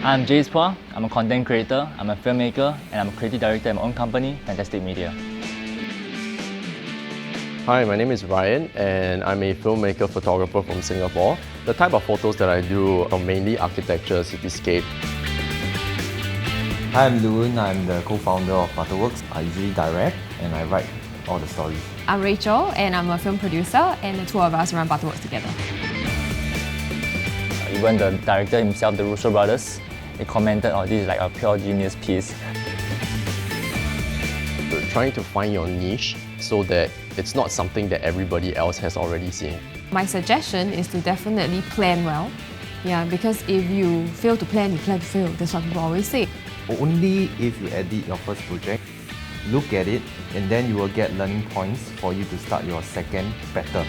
I'm Jace Phua. I'm a content creator, I'm a filmmaker, and I'm a creative director at my own company, Fantastic Media. Hi, my name is Ryan and I'm a filmmaker photographer from Singapore. The type of photos that I do are mainly architecture, cityscape. Hi, I'm Loon. I'm the co-founder of Butterworks. I usually direct and I write all the stories. I'm Rachel and I'm a film producer, and the two of us run Butterworks together. Even the director himself, the Russo brothers, they commented, oh, this is like a pure genius piece. You're trying to find your niche so that it's not something that everybody else has already seen. My suggestion is to definitely plan well. Yeah, because if you fail to plan, you plan to fail. That's what people always say. Only if you edit your first project, look at it, and then you will get learning points for you to start your second better.